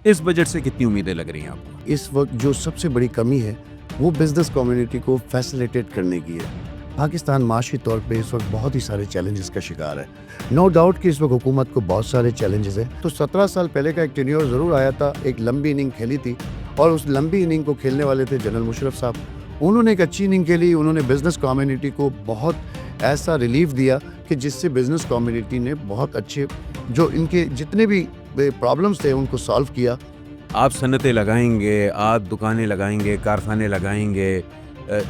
اس budget سے کتنی امیدیں لگ رہی ہیں آپ کو؟ اس وقت جو سب سے بڑی کمی ہے وہ بزنس کمیونٹی کو فیسیلیٹیٹ کرنے کی ہے. پاکستان معاشی طور پہ اس وقت بہت ہی سارے چیلنجز کا شکار ہے. نو ڈاؤٹ کہ اس وقت حکومت کو بہت سارے چیلنجز ہیں. تو 17 سال پہلے کا ایک ٹینیور ضرور آیا تھا, ایک لمبی اننگ کھیلی تھی, اور اس لمبی اننگ کو کھیلنے والے تھے جنرل مشرف صاحب. انہوں نے ایک اچھی اننگ کھیلی, انہوں نے بزنس کمیونٹی کو بہت ایسا ریلیف دیا کہ جس سے بزنس کمیونٹی نے بہت اچھے جو ان کے جتنے بھی پرابلمس تھے ان کو سالو کیا. آپ صنعتیں لگائیں گے, آپ دکانیں لگائیں گے, کارخانے لگائیں گے,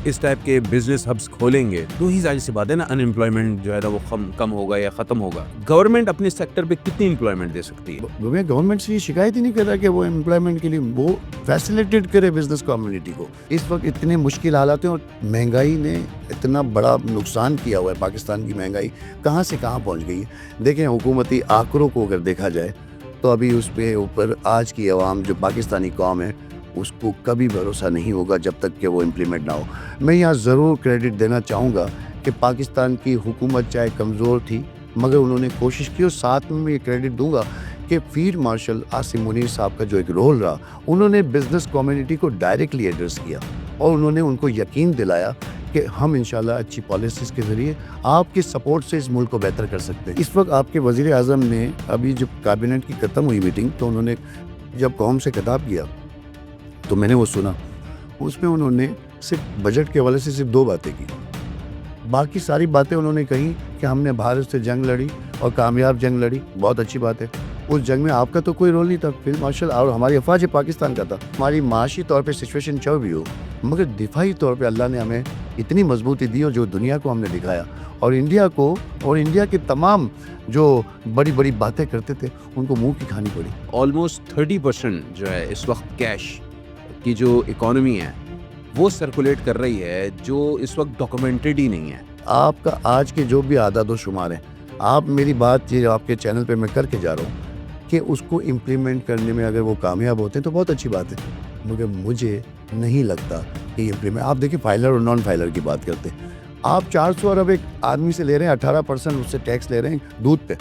اس ٹائپ کے بزنس ہبس کھولیں گے تو ہی ظاہر سی بات ہے نا ان امپلائمنٹ جو ہے نا وہ کم ہوگا یا ختم ہوگا. گورنمنٹ اپنے سیکٹر پہ کتنی امپلائمنٹ دے سکتی ہے؟ میں گورنمنٹ سے یہ شکایت ہی نہیں کر رہا کہ وہ امپلائمنٹ کے لیے وہ فیسیلیٹیٹ کرے بزنس کمیونٹی کو. اس وقت اتنے مشکل حالات ہیں اور مہنگائی نے اتنا بڑا نقصان کیا ہوا ہے. پاکستان کی مہنگائی کہاں سے کہاں پہنچ گئی ہے. دیکھیں حکومتی آنکڑوں کو اگر دیکھا جائے تو ابھی اس پہ اوپر آج کی عوام جو پاکستانی قوم ہے اس کو کبھی بھروسہ نہیں ہوگا جب تک کہ وہ امپلیمنٹ نہ ہو. میں یہاں ضرور کریڈٹ دینا چاہوں گا کہ پاکستان کی حکومت چاہے کمزور تھی مگر انہوں نے کوشش کی, اور ساتھ میں یہ کریڈٹ دوں گا کہ فیلڈ مارشل عاصم منیر صاحب کا جو ایک رول رہا, انہوں نے بزنس کمیونٹی کو ڈائریکٹلی ایڈریس کیا اور انہوں نے ان کو یقین دلایا کہ ہم انشاءاللہ اچھی پالیسیز کے ذریعے آپ کے سپورٹ سے اس ملک کو بہتر کر سکتے ہیں. اس وقت آپ کے وزیر اعظم نے ابھی جب کابینٹ کی ختم ہوئی میٹنگ تو انہوں نے جب قوم سے خطاب کیا تو میں نے وہ سنا, اس میں انہوں نے صرف بجٹ کے حوالے سے صرف 2 باتیں کی. باقی ساری باتیں انہوں نے کہی کہ ہم نے بھارت سے جنگ لڑی اور کامیاب جنگ لڑی, بہت اچھی بات ہے. اس جنگ میں آپ کا تو کوئی رول نہیں تھا, فیلڈ مارشل اور ہماری افواج پاکستان کا تھا. ہماری معاشی طور پہ سچویشن چل بھی ہو مگر دفاعی طور پہ اللہ نے ہمیں اتنی مضبوطی دی اور جو دنیا کو ہم نے دکھایا, اور انڈیا کو اور انڈیا کے تمام جو بڑی بڑی باتیں کرتے تھے ان کو منہ کی کھانی پڑی. آلموسٹ 30% جو ہے اس وقت کیش کی جو اکانومی ہے وہ سرکولیٹ کر رہی ہے جو اس وقت ڈاکومنٹڈ ہی نہیں ہے. آپ کا آج کے جو بھی اعداد و شمار ہیں, آپ میری بات یہ آپ کے چینل پہ میں کر کے جا رہا ہوں کہ اس کو امپلیمنٹ کرنے میں اگر وہ کامیاب ہوتے ہیں تو بہت اچھی بات ہے, مگر مجھے نہیں لگتا کہ یہ امپلیمنٹ. آپ دیکھیں فائلر اور نان فائلر کی بات کرتے ہیں, آپ 400 ارب ایک آدمی سے لے رہے ہیں, 18% اس سے ٹیکس لے رہے ہیں دودھ پہ.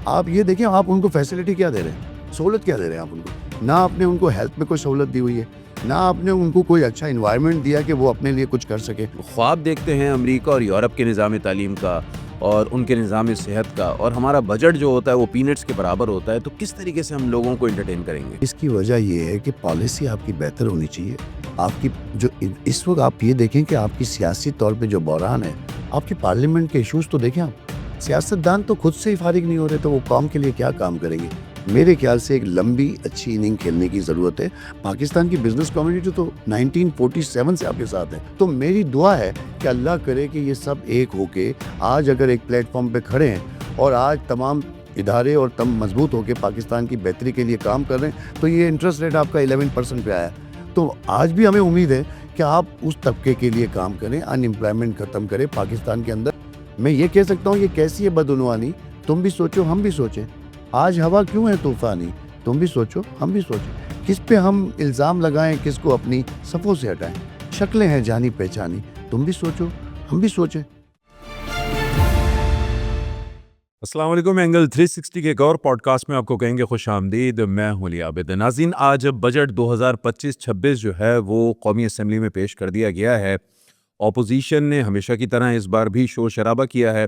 آپ یہ دیکھیں آپ ان کو فیسلٹی کیا دے رہے ہیں, سہولت کیا دے رہے ہیں آپ ان کو. نہ آپ نے ان کو ہیلتھ میں کوئی سہولت دی ہوئی ہے, نہ آپ نے ان کو کوئی اچھا انوائرمنٹ دیا کہ وہ اپنے لیے کچھ کر سکے. خواب دیکھتے ہیں امریکہ اور یورپ کے نظام تعلیم کا اور ان کے نظام صحت کا, اور ہمارا بجٹ جو ہوتا ہے وہ پینٹس کے برابر ہوتا ہے, تو کس طریقے سے ہم لوگوں کو انٹرٹین کریں گے؟ اس کی وجہ یہ ہے کہ پالیسی آپ کی بہتر ہونی چاہیے. آپ کی جو اس وقت آپ یہ دیکھیں کہ آپ کی سیاسی طور پہ جو بحران ہے, آپ کی پارلیمنٹ کے ایشوز تو دیکھیں. آپ سیاستدان تو خود سے ہی فارغ نہیں ہو رہے تو وہ قوم کے لیے کیا کام کریں گے. میرے خیال سے ایک لمبی اچھی اننگ کھیلنے کی ضرورت ہے. پاکستان کی بزنس کمیونٹی تو 1947 سے آپ کے ساتھ ہے, تو میری دعا ہے کہ اللہ کرے کہ یہ سب ایک ہو کے آج اگر ایک پلیٹ فارم پہ کھڑے ہیں اور آج تمام ادارے اور تم مضبوط ہو کے پاکستان کی بہتری کے لیے کام کر رہے ہیں. تو یہ انٹرسٹ ریٹ آپ کا 11% پہ آیا, تو آج بھی ہمیں امید ہے کہ آپ اس طبقے کے لیے کام کریں, ان امپلائمنٹ ختم کریں پاکستان کے اندر. میں یہ کہہ سکتا ہوں یہ کیسی ہے بدعنوانی, تم بھی سوچو ہم بھی سوچیں. آج ہوا کیوں ہے طوفانی, تم بھی سوچو ہم بھی سوچیں. کس پہ ہم الزام لگائیں, کس کو اپنی صفوں سے ہٹائیں. شکلیں ہیں جانی پہچانی, تم بھی سوچو ہم بھی سوچیں. السلام علیکم. اینگل 360 کے ایک اور پوڈ کاسٹ میں آپ کو کہیں گے خوش آمدید. میں ہوں علی عابد. ناظرین, آج بجٹ 2025-26 جو ہے وہ قومی اسمبلی میں پیش کر دیا گیا ہے. اپوزیشن نے ہمیشہ کی طرح اس بار بھی شور شرابہ کیا ہے,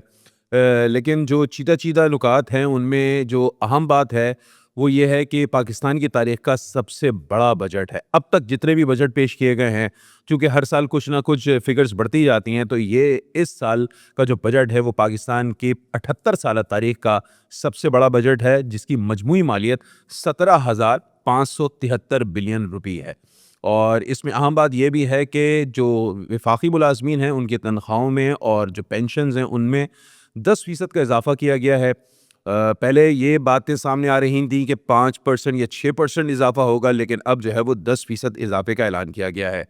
لیکن جو چیدہ نکات ہیں ان میں جو اہم بات ہے وہ یہ ہے کہ پاکستان کی تاریخ کا سب سے بڑا بجٹ ہے. اب تک جتنے بھی بجٹ پیش کیے گئے ہیں, چونکہ ہر سال کچھ نہ کچھ فگرز بڑھتی جاتی ہیں, تو یہ اس سال کا جو بجٹ ہے وہ پاکستان کی 78 سالہ تاریخ کا سب سے بڑا بجٹ ہے, جس کی مجموعی مالیت 17,573 بلین روپی ہے. اور اس میں اہم بات یہ بھی ہے کہ جو وفاقی ملازمین ہیں ان کی تنخواہوں میں اور جو پینشنز ہیں ان میں 10% کا اضافہ کیا گیا ہے. پہلے یہ باتیں سامنے آ رہی تھیں کہ 5% یا 6% اضافہ ہوگا, لیکن اب جو ہے وہ 10% اضافے کا اعلان کیا گیا ہے.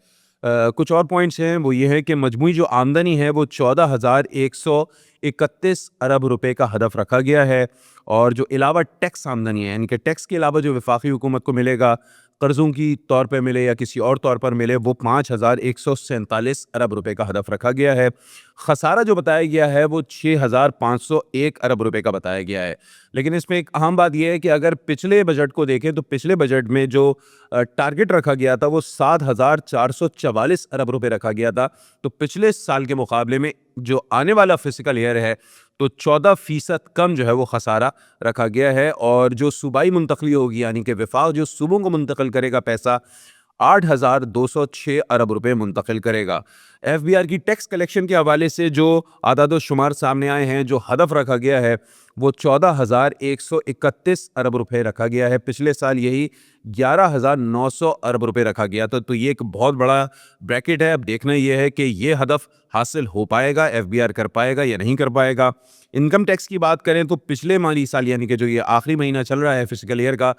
کچھ اور پوائنٹس ہیں, وہ یہ ہے کہ مجموعی جو آمدنی ہے وہ 14,131 ارب روپے کا ہدف رکھا گیا ہے, اور جو علاوہ ٹیکس آمدنی ہے, یعنی کہ ٹیکس کے علاوہ جو وفاقی حکومت کو ملے گا قرضوں کی طور پہ ملے یا کسی اور طور پر ملے، وہ 5,147 ارب روپے کا ہدف رکھا گیا ہے۔ خسارہ جو بتایا گیا ہے وہ 6,501 ارب روپے کا بتایا گیا ہے۔ لیکن اس میں ایک اہم بات یہ ہے کہ اگر پچھلے بجٹ کو دیکھیں تو پچھلے بجٹ میں جو ٹارگٹ رکھا گیا تھا وہ 7,444 ارب روپے رکھا گیا تھا، تو پچھلے سال کے مقابلے میں جو آنے والا فزیکل ایئر ہے تو 14% کم جو ہے وہ خسارہ رکھا گیا ہے، اور جو صوبائی منتقلی ہوگی یعنی کہ وفاق جو صوبوں کو منتقل کرے گا پیسہ 8,206 ارب روپے منتقل کرے گا۔ ایف بی آر کی ٹیکس کلیکشن کے حوالے سے جو اعداد و شمار سامنے آئے ہیں، جو ہدف رکھا گیا ہے وہ 14,131 ارب روپے رکھا گیا ہے۔ پچھلے سال یہی 11,900 ارب روپے رکھا گیا تھا، تو یہ ایک بہت بڑا بریکٹ ہے۔ اب دیکھنا یہ ہے کہ یہ ہدف حاصل ہو پائے گا، ایف بی آر کر پائے گا یا نہیں کر پائے گا۔ انکم ٹیکس کی بات کریں تو پچھلے مالی سال یعنی کہ جو یہ آخری مہینہ چل رہا ہے فزیکل ایئر کا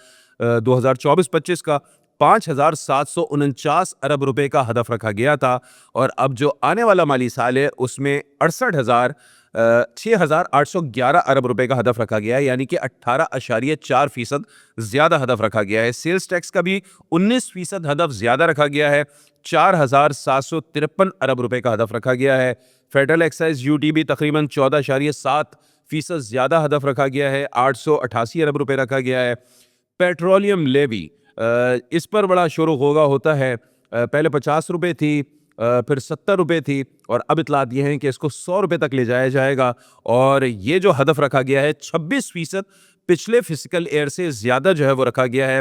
2024-25 کا 5,749 ارب روپے کا ہدف رکھا گیا تھا، اور اب جو آنے والا مالی سال ہے اس میں 6,811 ارب روپے کا ہدف رکھا گیا ہے، یعنی کہ 18.4% زیادہ ہدف رکھا گیا ہے۔ سیلز ٹیکس کا بھی 19% ہدف زیادہ رکھا گیا ہے، 4,753 ارب روپے کا ہدف رکھا گیا ہے۔ فیڈرل ایکسائز یو ٹی بھی تقریباً 14.7% زیادہ ہدف رکھا گیا ہے، 888 ارب روپے رکھا گیا ہے۔ پیٹرولیم لیوی اس پر بڑا شور و غوغا ہوتا ہے، پہلے 50 روپے تھی، پھر 70 روپے تھی، اور اب اطلاعات یہ ہیں کہ اس کو 100 روپے تک لے جایا جائے گا، اور یہ جو ہدف رکھا گیا ہے 26% پچھلے فزیکل ایئر سے زیادہ جو ہے وہ رکھا گیا ہے۔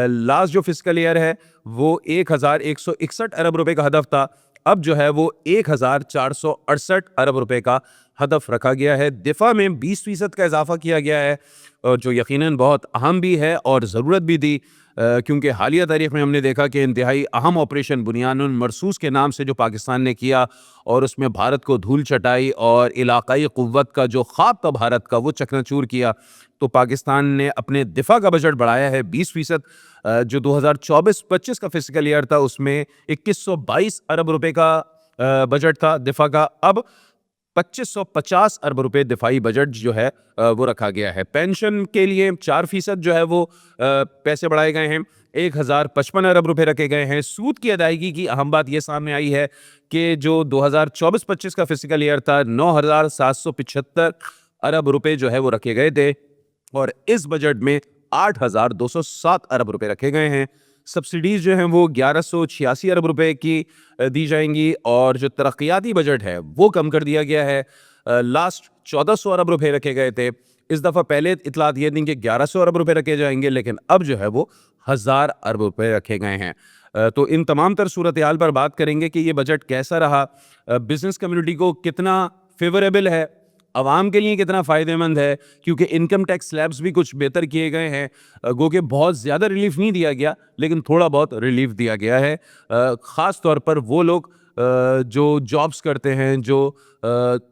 لاسٹ جو فزیکل ایئر ہے وہ 1,161 ارب روپے کا ہدف تھا، اب جو ہے وہ 1,468 ارب روپے کا ہدف رکھا گیا ہے۔ دفاع میں 20% کا اضافہ کیا گیا ہے، جو یقیناً بہت اہم بھی ہے اور ضرورت بھی تھی، کیونکہ حالیہ تاریخ میں ہم نے دیکھا کہ انتہائی اہم آپریشن بنیان المرصوص کے نام سے جو پاکستان نے کیا، اور اس میں بھارت کو دھول چٹائی اور علاقائی قوت کا جو خواب تھا بھارت کا وہ چکنا چور کیا، تو پاکستان نے اپنے دفاع کا بجٹ بڑھایا ہے 20%۔ جو 2024-25 کا فزیکل ایئر تھا اس میں 2122 ارب روپے کا بجٹ تھا دفاع کا، اب 2550 ارب روپے دفاعی بجٹ جو ہے وہ رکھا گیا ہے۔ پینشن کے لیے 4% جو ہے وہ پیسے بڑھائے گئے ہیں، 1,055 ارب روپے رکھے گئے ہیں۔ سود کی ادائیگی کی اہم بات یہ سامنے آئی ہے کہ جو 2024-25 کا فزیکل ایئر تھا 9,775 ارب روپے جو ہے وہ رکھے گئے تھے، اور اس بجٹ میں 8,207 ارب روپے رکھے گئے ہیں۔ سبسڈیز جو ہیں وہ 1,186 ارب روپے کی دی جائیں گی، اور جو ترقیاتی بجٹ ہے وہ کم کر دیا گیا ہے۔ لاسٹ 1,400 ارب روپے رکھے گئے تھے، اس دفعہ پہلے اطلاعات یہ دیں کہ 1,100 ارب روپے رکھے جائیں گے، لیکن اب جو ہے وہ 1,000 ارب روپے رکھے گئے ہیں۔ تو ان تمام تر صورتحال پر بات کریں گے کہ یہ بجٹ کیسا رہا، بزنس کمیونٹی کو کتنا فیوریبل ہے، عوام کے لیے کتنا فائدہ مند ہے، کیونکہ انکم ٹیکس سلیبس بھی کچھ بہتر کیے گئے ہیں، گو کہ بہت زیادہ ریلیف نہیں دیا گیا لیکن تھوڑا بہت ریلیف دیا گیا ہے، خاص طور پر وہ لوگ جو جابس کرتے ہیں، جو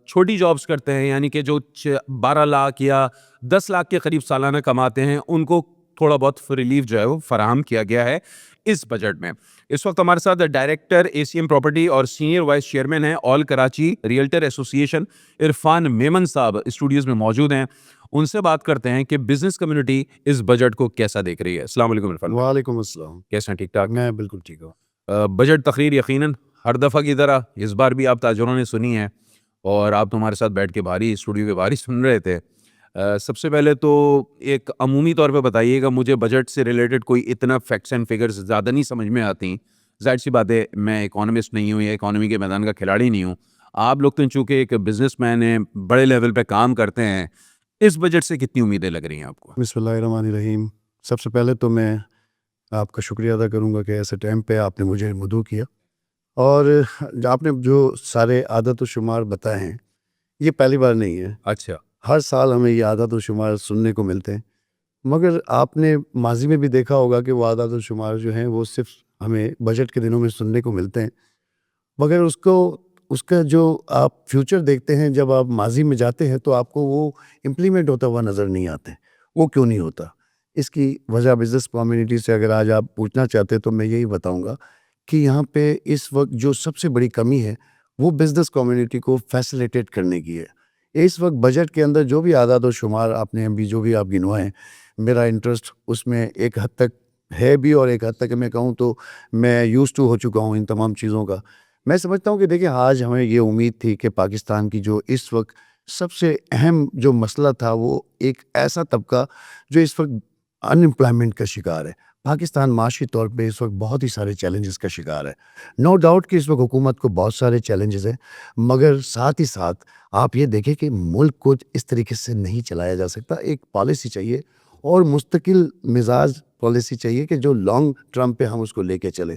چھوٹی جابس کرتے ہیں، یعنی کہ جو 12 لاکھ یا 10 لاکھ کے قریب سالانہ کماتے ہیں، ان کو تھوڑا بہت ریلیف جو ہے وہ فراہم کیا گیا ہے اس بجٹ میں۔ اس وقت ہمارے ساتھ director A C M property اور سینئر وائس چیئرمین ہیں آل کراچی ریئلٹر ایسوسی ایشن عرفان میمن صاحب اسٹوڈیوز میں موجود ہیں، ان سے بات کرتے ہیں کہ بزنس کمیونٹی اس بجٹ کو کیسا دیکھ رہی ہے۔ السلام علیکم عرفان۔ وعلیکم السلام۔ کیسے ہیں؟ ٹھیک ٹھاک؟ میں بالکل ٹھیک ہوں۔ بجٹ تقریر یقیناً ہر دفعہ کی طرح اس بار بھی آپ تاجروں نے سنی ہے، اور آپ تو ہمارے ساتھ بیٹھ کے بھاری اسٹوڈیو کے بھاری سن رہے تھے۔ سب سے پہلے تو ایک عمومی طور پہ بتائیے گا، مجھے بجٹ سے ریلیٹڈ کوئی اتنا فیکٹس اینڈ فگرز زیادہ نہیں سمجھ میں آتی، ظاہر سی بات ہے میں اکانومسٹ نہیں ہوں یا اکانومی کے میدان کا کھلاڑی نہیں ہوں، آپ لوگ تو چونکہ ایک بزنس مین ہیں، بڑے لیول پہ کام کرتے ہیں، اس بجٹ سے کتنی امیدیں لگ رہی ہیں آپ کو؟ بسم اللہ الرحمن الرحیم۔ سب سے پہلے تو میں آپ کا شکریہ ادا کروں گا کہ ایسے ٹائم پہ آپ نے مجھے مدعو کیا، اور آپ نے جو سارے عادت و شمار بتائے ہیں یہ پہلی بار نہیں ہے، اچھا، ہر سال ہمیں یہ عادت و شمار سننے کو ملتے ہیں، مگر آپ نے ماضی میں بھی دیکھا ہوگا کہ وہ عادت و شمار جو ہیں وہ صرف ہمیں بجٹ کے دنوں میں سننے کو ملتے ہیں، مگر اس کا جو آپ فیوچر دیکھتے ہیں، جب آپ ماضی میں جاتے ہیں تو آپ کو وہ امپلیمنٹ ہوتا ہوا نظر نہیں آتے۔ وہ کیوں نہیں ہوتا؟ اس کی وجہ بزنس کمیونٹی سے اگر آج آپ پوچھنا چاہتے تو میں یہی بتاؤں گا کہ یہاں پہ اس وقت جو سب سے بڑی کمی ہے وہ بزنس کمیونٹی کو فیسیلیٹیٹ کرنے کی ہے۔ اس وقت بجٹ کے اندر جو بھی اعداد و شمار آپ نے ابھی جو بھی آپ گنوائے ہیں، میرا انٹرسٹ اس میں ایک حد تک ہے بھی, اور ایک حد تک میں کہوں تو میں یوز ٹو ہو چکا ہوں ان تمام چیزوں کا. میں سمجھتا ہوں کہ دیکھیں آج ہمیں یہ امید تھی کہ پاکستان کی جو اس وقت سب سے اہم جو مسئلہ تھا وہ ایک ایسا طبقہ جو اس وقت ان امپلائمنٹ کا شکار ہے. پاکستان معاشی طور پہ اس وقت بہت ہی سارے چیلنجز کا شکار ہے. نو ڈاؤٹ کہ اس وقت حکومت کو بہت سارے چیلنجز ہیں, مگر ساتھ ہی ساتھ آپ یہ دیکھیں کہ ملک کو اس طریقے سے نہیں چلایا جا سکتا. ایک پالیسی چاہیے اور مستقل مزاج پالیسی چاہیے کہ جو لانگ ٹرم پہ ہم اس کو لے کے چلیں.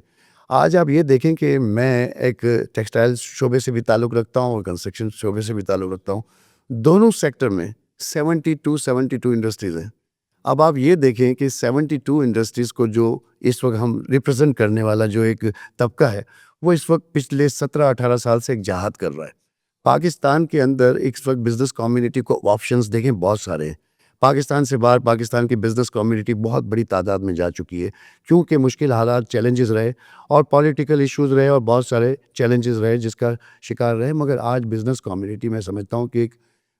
آج آپ یہ دیکھیں کہ میں ایک ٹیکسٹائل شعبے سے بھی تعلق رکھتا ہوں اور کنسٹرکشن شعبے سے بھی تعلق رکھتا ہوں. دونوں سیکٹر میں 72 انڈسٹریز ہیں. اب آپ یہ دیکھیں کہ 72 انڈسٹریز کو جو اس وقت ہم ریپرزنٹ کرنے والا جو ایک طبقہ ہے وہ اس وقت پچھلے 17-18 سال سے ایک جہاد کر رہا ہے. پاکستان کے اندر اس وقت بزنس کمیونٹی کو آپشنز دیکھیں بہت سارے ہیں. پاکستان سے باہر پاکستان کی بزنس کمیونٹی بہت بڑی تعداد میں جا چکی ہے, کیونکہ مشکل حالات چیلنجز رہے اور پولیٹیکل ایشوز رہے اور بہت سارے چیلنجز رہے جس کا شکار رہے. مگر آج بزنس کمیونٹی میں سمجھتا ہوں کہ ایک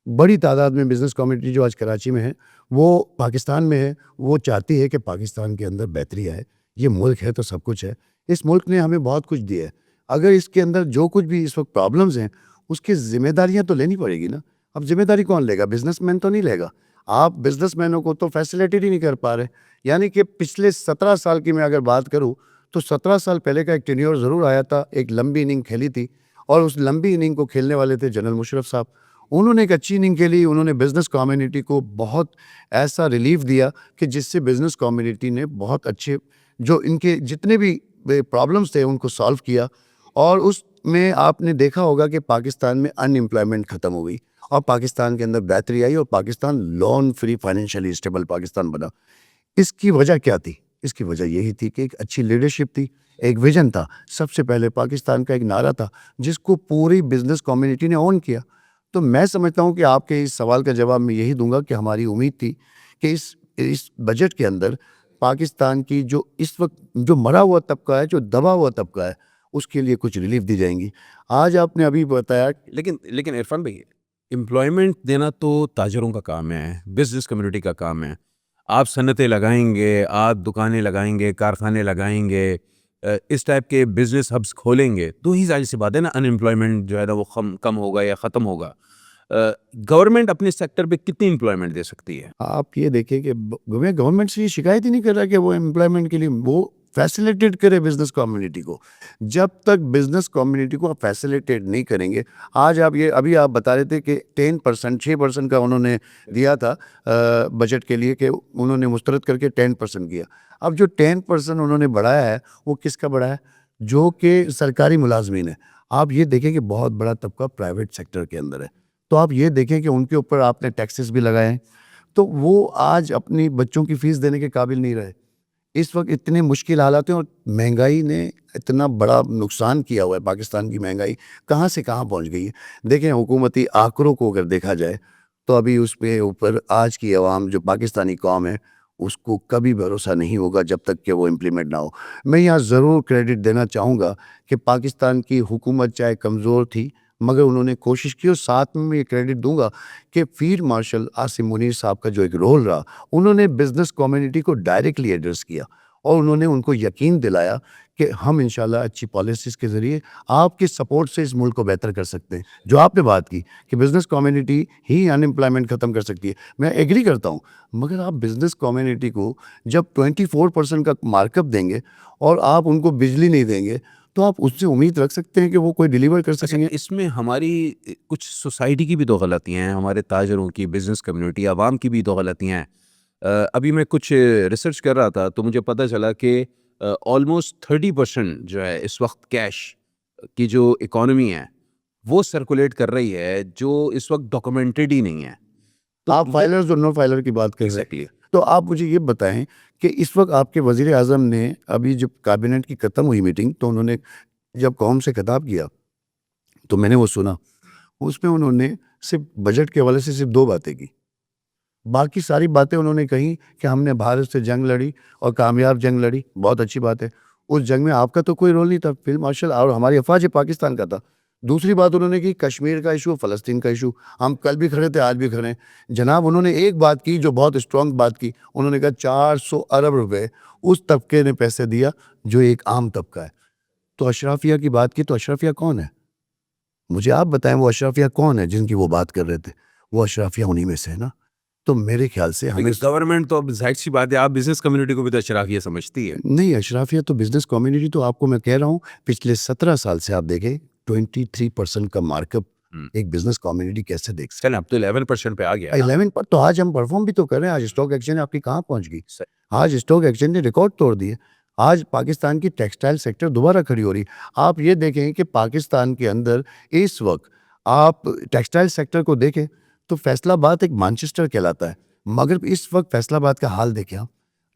بڑی تعداد میں بزنس کمیونٹی جو آج کراچی میں ہے وہ پاکستان میں ہے, وہ چاہتی ہے کہ پاکستان کے اندر بہتری آئے. یہ ملک ہے تو سب کچھ ہے, اس ملک نے ہمیں بہت کچھ دیا ہے. اگر اس کے اندر جو کچھ بھی اس وقت پرابلمز ہیں اس کی ذمہ داریاں تو لینی پڑے گی نا. اب ذمہ داری کون لے گا؟ بزنس مین تو نہیں لے گا. آپ بزنس مینوں کو تو فیسیلیٹیٹ ہی نہیں کر پا رہے. یعنی کہ پچھلے 17 سال کی میں اگر بات کروں تو 17 سال پہلے کا ایک ٹینیور ضرور آیا تھا, ایک لمبی اننگ کھیلی تھی, اور اس لمبی اننگ کو کھیلنے والے تھے جنرل مشرف صاحب. انہوں نے ایک اچھی اننگ کھیلی, انہوں نے بزنس کمیونٹی کو بہت ایسا ریلیف دیا کہ جس سے بزنس کمیونٹی نے بہت اچھے جو ان کے جتنے بھی پرابلمس تھے ان کو سالو کیا, اور اس میں آپ نے دیکھا ہوگا کہ پاکستان میں ان امپلائمنٹ ختم ہو گئی اور پاکستان کے اندر بہتری آئی اور Pakistan loan free financially stable Pakistan بنا. اس کی وجہ کیا تھی؟ اس کی وجہ یہی تھی کہ ایک اچھی لیڈرشپ تھی, ایک ویژن تھا. سب سے پہلے پاکستان کا ایک نعرہ تھا جس کو پوری بزنس کمیونٹی نے اون کیا. تو میں سمجھتا ہوں کہ آپ کے اس سوال کا جواب میں یہی دوں گا کہ ہماری امید تھی کہ اس بجٹ کے اندر پاکستان کی جو اس وقت جو مرا ہوا طبقہ ہے, جو دبا ہوا طبقہ ہے, اس کے لیے کچھ ریلیف دی جائیں گی. آج آپ نے ابھی بتایا لیکن عرفان بھائی, امپلائمنٹ دینا تو تاجروں کا کام ہے, بزنس کمیونٹی کا کام ہے. آپ صنعتیں لگائیں گے, آپ دکانیں لگائیں گے, کارخانے لگائیں گے, اس ٹائپ کے بزنس ہبس کھولیں گے تو ہی ظاہر سی بات ہے نا ان امپلائمنٹ جو ہے نا وہ کم ہوگا یا ختم ہوگا. گورنمنٹ اپنے سیکٹر پہ کتنی امپلائمنٹ دے سکتی ہے؟ آپ یہ دیکھیں کہ گورنمنٹ سے یہ شکایت ہی نہیں کر رہا کہ وہ امپلائمنٹ کے لیے وہ فیسیلیٹیٹ کرے بزنس کمیونٹی کو. جب تک بزنس کمیونٹی کو آپ فیسیلیٹیٹ نہیں کریں گے, آج آپ یہ ابھی آپ بتا رہے تھے کہ 6% کا انہوں نے دیا تھا بجٹ کے لیے کہ انہوں نے مسترد کر کے 10% کیا. اب جو 10% انہوں نے بڑھایا ہے وہ کس کا بڑھایا ہے؟ جو کہ سرکاری ملازمین ہے. آپ یہ دیکھیں کہ بہت بڑا طبقہ پرائیویٹ سیکٹر کے اندر ہے, تو آپ یہ دیکھیں کہ ان کے اوپر آپ نے ٹیکسز بھی لگائے ہیں, تو وہ آج اپنی بچوں کی فیس دینے کے قابل نہیں رہے. اس وقت اتنے مشکل حالات ہیں اور مہنگائی نے اتنا بڑا نقصان کیا ہوا ہے. پاکستان کی مہنگائی کہاں سے کہاں پہنچ گئی ہے. دیکھیں حکومتی آنکڑوں کو اگر دیکھا جائے تو ابھی اس پہ اوپر آج کی عوام جو پاکستانی قوم ہے اس کو کبھی بھروسہ نہیں ہوگا جب تک کہ وہ امپلیمنٹ نہ ہو. میں یہاں ضرور کریڈٹ دینا چاہوں گا کہ پاکستان کی حکومت چاہے کمزور تھی مگر انہوں نے کوشش کی, اور ساتھ میں یہ کریڈٹ دوں گا کہ فیلڈ مارشل عاصم منیر صاحب کا جو ایک رول رہا, انہوں نے بزنس کمیونٹی کو ڈائریکٹلی ایڈریس کیا اور انہوں نے ان کو یقین دلایا کہ ہم انشاءاللہ اچھی پالیسیز کے ذریعے آپ کے سپورٹ سے اس ملک کو بہتر کر سکتے ہیں. جو آپ نے بات کی کہ بزنس کمیونٹی ہی ان امپلائمنٹ ختم کر سکتی ہے, میں ایگری کرتا ہوں, مگر آپ بزنس کمیونٹی کو جب 24% کا مارک اپ دیں گے اور آپ ان کو بجلی نہیں دیں گے تو آپ اس سے امید رکھ سکتے ہیں کہ وہ کوئی ڈیلیور کر سکیں گے؟ اس میں ہماری کچھ سوسائٹی کی بھی تو غلطیاں ہیں, ہمارے تاجروں کی, بزنس کمیونٹی, عوام کی بھی تو غلطیاں ہیں. ابھی میں کچھ ریسرچ کر رہا تھا تو مجھے پتہ چلا کہ آلموسٹ 30% جو ہے اس وقت کیش کی جو اکانومی ہے وہ سرکولیٹ کر رہی ہے جو اس وقت ڈاکومنٹڈ ہی نہیں ہے. آپ فائلرز اور نو فائلر کی بات کر رہے ہیں. ایگزیکٹلی. تو آپ مجھے یہ بتائیں کہ اس وقت آپ کے وزیر اعظم نے ابھی جب کابینٹ کی ختم ہوئی میٹنگ تو انہوں نے جب قوم سے خطاب کیا تو میں نے وہ سنا, اس میں انہوں نے صرف بجٹ کے حوالے سے صرف 2 باتیں کی. باقی ساری باتیں انہوں نے کہیں کہ ہم نے بھارت سے جنگ لڑی اور کامیاب جنگ لڑی, بہت اچھی بات ہے. اس جنگ میں آپ کا تو کوئی رول نہیں تھا, فیلڈ مارشل اور ہماری افواج پاکستان کا تھا. دوسری بات انہوں نے کی کشمیر کا ایشو، فلسطین کا ایشو، ہم کل بھی کھڑے تھے، آج بھی کھڑے ہیں جناب. انہوں نے ایک بات کی جو بہت اسٹرانگ بات کی، انہوں نے کہا 400 ارب روپے اس طبقے نے پیسے دیا جو ایک عام طبقہ ہے. تو اشرافیہ کی بات کی، تو اشرافیہ کون ہے؟ مجھے آپ بتائیں وہ اشرافیہ کون ہے جن کی وہ بات کر رہے تھے؟ وہ اشرافیہ انہی میں سے ہے نا. تو میرے خیال سے ہمیں گورنمنٹ تو اب ظاہر سی بات ہے آپ بزنس کمیونٹی کو بھی تو اشرافیہ سمجھتی ہے. نہیں، اشرافیہ تو بزنس کمیونٹی تو آپ کو میں کہہ رہا ہوں پچھلے 17 سال سے آپ دیکھیں 23% کا مارک اپ ایک بزنس کمیونٹی کیسے دیکھ سکتے چلیں اب تو 11% پہ آ گیا. 11 پر. تو آج ہم پرفارم بھی تو کر رہے ہیں. آج اسٹاک ایکسچینج آپ کی کہاں پہنچ گئی؟ آج اسٹاک ایکسچینج نے ریکارڈ توڑ دیے. آج پاکستان کی ٹیکسٹائل سیکٹر دوبارہ کھڑی ہو رہی. آپ یہ دیکھیں کہ پاکستان کے اندر اس وقت آپ ٹیکسٹائل سیکٹر کو دیکھیں تو فیصل آباد ایک مانچسٹر کہلاتا ہے، مگر اس وقت فیصل آباد کا حال دیکھیں آپ.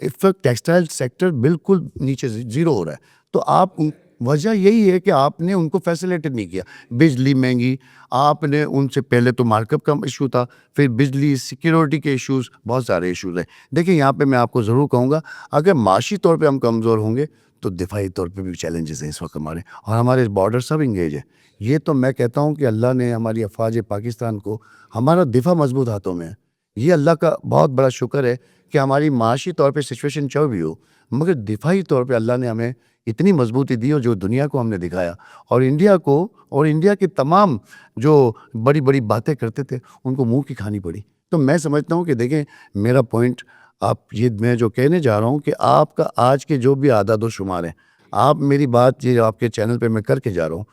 اس وقت ٹیکسٹائل سیکٹر بالکل نیچے زیرو ہو رہا ہے. تو آپ وجہ یہی ہے کہ آپ نے ان کو فیسیلیٹیٹ نہیں کیا. بجلی مہنگی، آپ نے ان سے پہلے تو مارک اپ کا ایشو تھا، پھر بجلی، سیکیورٹی کے ایشوز، بہت سارے ایشوز ہیں. دیکھیں یہاں پہ میں آپ کو ضرور کہوں گا اگر معاشی طور پہ ہم کمزور ہوں گے تو دفاعی طور پہ بھی چیلنجز ہیں اس وقت ہمارے، اور ہمارے بارڈر سب انگیج ہیں. یہ تو میں کہتا ہوں کہ اللہ نے ہماری افواج پاکستان کو، ہمارا دفاع مضبوط ہاتھوں میں ہے. یہ اللہ کا بہت بڑا شکر ہے کہ ہماری معاشی طور پہ سچویشن چل بھی ہو، مگر دفاعی طور پہ اللہ نے ہمیں اتنی مضبوطی دی اور جو دنیا کو ہم نے دکھایا، اور انڈیا کو، اور انڈیا کے تمام جو بڑی بڑی باتیں کرتے تھے ان کو منہ کی کھانی پڑی. تو میں سمجھتا ہوں کہ دیکھیں میرا پوائنٹ آپ یہ میں جو کہنے جا رہا ہوں کہ آپ کا آج کے جو بھی اعداد و شمار ہیں، آپ میری بات یہ آپ کے چینل پہ میں کر کے جا رہا ہوں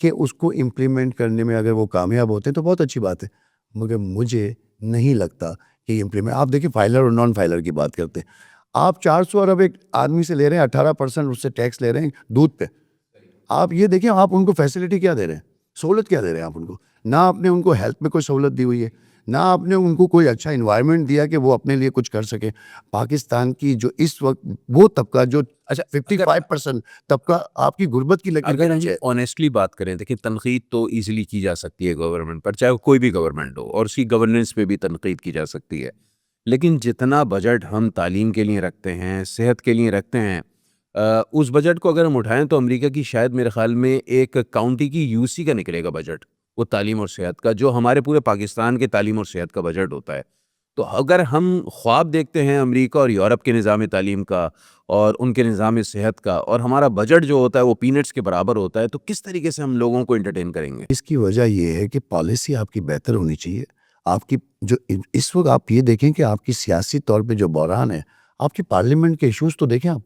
کہ اس کو امپلیمنٹ کرنے میں اگر وہ کامیاب ہوتے ہیں تو بہت اچھی بات ہے، مگر مجھے نہیں لگتا کہ یہ امپلیمنٹ. آپ دیکھیں فائلر اور نان فائلر کی بات کرتے ہیں، آپ 400 ارب ایک آدمی سے لے رہے ہیں، 18% اس سے ٹیکس لے رہے ہیں دودھ پہ. آپ یہ دیکھیں آپ ان کو فیسلٹی کیا دے رہے ہیں، سہولت کیا دے رہے ہیں آپ ان کو؟ نہ آپ نے ان کو ہیلتھ میں کوئی سہولت دی ہوئی ہے، نہ آپ نے ان کو کوئی اچھا انوائرمنٹ دیا کہ وہ اپنے لیے کچھ کر سکے. پاکستان کی جو اس وقت وہ طبقہ جو 55% طبقہ آپ کی غربت کی لکیر اگر ہم آنیسٹلی بات کریں، دیکھیں تنقید تو ایزیلی کی جا سکتی ہے گورنمنٹ پر، چاہے وہ کوئی بھی گورنمنٹ ہو، اور اس کی گورننس پہ بھی تنقید کی جا سکتی ہے. لیکن جتنا بجٹ ہم تعلیم کے لیے رکھتے ہیں، صحت کے لیے رکھتے ہیں، اس بجٹ کو اگر ہم اٹھائیں تو امریکہ کی شاید میرے خیال میں ایک کاؤنٹی کی UC کا نکلے گا بجٹ، وہ تعلیم اور صحت کا، جو ہمارے پورے پاکستان کے تعلیم اور صحت کا بجٹ ہوتا ہے. تو اگر ہم خواب دیکھتے ہیں امریکہ اور یورپ کے نظام تعلیم کا اور ان کے نظام صحت کا، اور ہمارا بجٹ جو ہوتا ہے وہ پینٹس کے برابر ہوتا ہے، تو کس طریقے سے ہم لوگوں کو انٹرٹین کریں گے؟ اس کی وجہ یہ ہے کہ پالیسی آپ کی بہتر ہونی چاہیے. آپ کی جو اس وقت آپ یہ دیکھیں کہ آپ کی سیاسی طور پہ جو بحران ہے، آپ کی پارلیمنٹ کے ایشوز تو دیکھیں. آپ